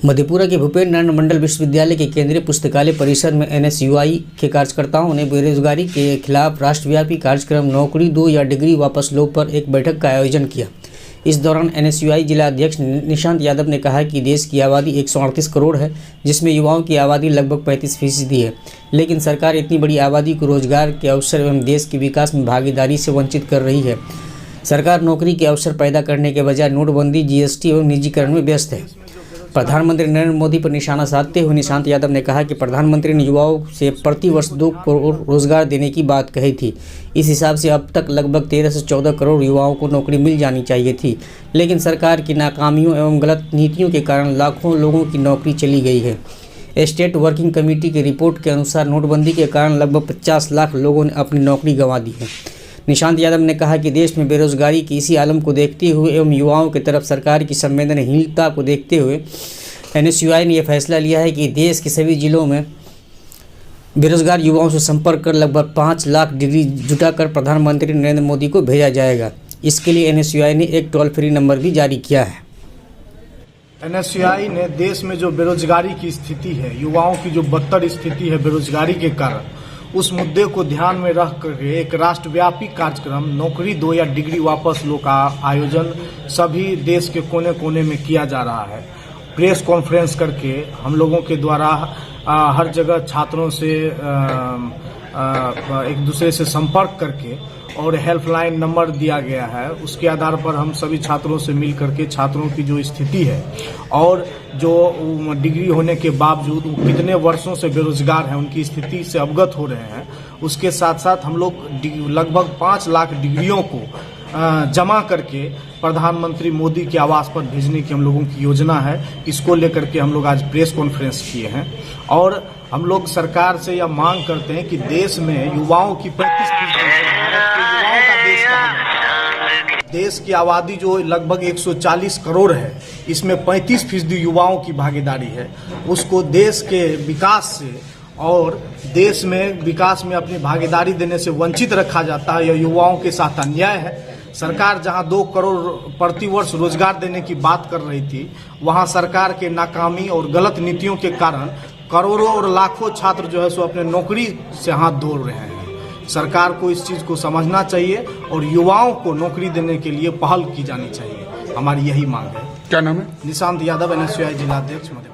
मधेपुरा के भूपेन्द्र नारायण मंडल विश्वविद्यालय के केंद्रीय पुस्तकालय परिसर में NSUI के कार्यकर्ताओं ने बेरोजगारी के खिलाफ राष्ट्रव्यापी कार्यक्रम नौकरी दो या डिग्री वापस लो पर एक बैठक का आयोजन किया। इस दौरान NSUI जिला अध्यक्ष निशांत यादव ने कहा कि देश की आबादी 138 करोड़ है, जिसमें युवाओं की आबादी लगभग 35% है, लेकिन सरकार इतनी बड़ी आबादी को रोजगार के अवसर एवं देश के विकास में भागीदारी से वंचित कर रही है। सरकार नौकरी के अवसर पैदा करने के बजाय नोटबंदी, GST एवं निजीकरण में व्यस्त है। प्रधानमंत्री नरेंद्र मोदी पर निशाना साधते हुए निशांत यादव ने कहा कि प्रधानमंत्री ने युवाओं से प्रति वर्ष 2 करोड़ रोजगार देने की बात कही थी। इस हिसाब से अब तक लगभग 13 से 14 करोड़ युवाओं को नौकरी मिल जानी चाहिए थी, लेकिन सरकार की नाकामियों एवं गलत नीतियों के कारण लाखों लोगों की नौकरी चली गई है। स्टेट वर्किंग कमेटी की रिपोर्ट के अनुसार नोटबंदी के कारण लगभग 50 लाख लोगों ने अपनी नौकरी गंवा दी है। निशांत यादव ने कहा कि देश में बेरोजगारी की इसी आलम को देखते हुए एवं युवाओं की तरफ सरकार की संवेदनहीनता को देखते हुए NSUI ने यह फैसला लिया है कि देश के सभी जिलों में बेरोजगार युवाओं से संपर्क कर लगभग 5 लाख डिग्री जुटाकर प्रधानमंत्री नरेंद्र मोदी को भेजा जाएगा। इसके लिए NSUI ने एक टोल फ्री नंबर भी जारी किया है। NSUI ने देश में जो बेरोजगारी की स्थिति है, युवाओं की जो बदतर स्थिति है बेरोजगारी के कारण, उस मुद्दे को ध्यान में रख कर एक राष्ट्रव्यापी कार्यक्रम नौकरी दो या डिग्री वापस लो का आयोजन सभी देश के कोने कोने में किया जा रहा है। प्रेस कॉन्फ्रेंस करके हम लोगों के द्वारा हर जगह छात्रों से एक दूसरे से संपर्क करके और हेल्पलाइन नंबर दिया गया है। उसके आधार पर हम सभी छात्रों से मिल करके छात्रों की जो स्थिति है और जो डिग्री होने के बावजूद वो कितने वर्षों से बेरोजगार हैं उनकी स्थिति से अवगत हो रहे हैं। उसके साथ साथ हम लोग लगभग 5 लाख डिग्रियों को जमा करके प्रधानमंत्री मोदी के आवास पर भेजने की हम लोगों की योजना है। इसको लेकर के हम लोग आज प्रेस कॉन्फ्रेंस किए हैं और हम लोग सरकार से यह मांग करते हैं कि देश में युवाओं की 35% युवाओं का देश कहा, देश की आबादी जो लगभग 140 करोड़ है, इसमें 35% युवाओं की भागीदारी है। उसको देश के विकास से और देश में विकास में अपनी भागीदारी देने से वंचित रखा जाता है। यह युवाओं के साथ अन्याय है। सरकार जहां 2 करोड़ प्रति वर्ष रोजगार देने की बात कर रही थी, वहां सरकार के नाकामी और गलत नीतियों के कारण करोड़ों और लाखों छात्र जो है सो अपने नौकरी से हाथ धो रहे हैं। सरकार को इस चीज को समझना चाहिए और युवाओं को नौकरी देने के लिए पहल की जानी चाहिए। हमारी यही मांग है। क्या नाम है? निशांत यादव, NSUI जिला अध्यक्ष मधेपुरा।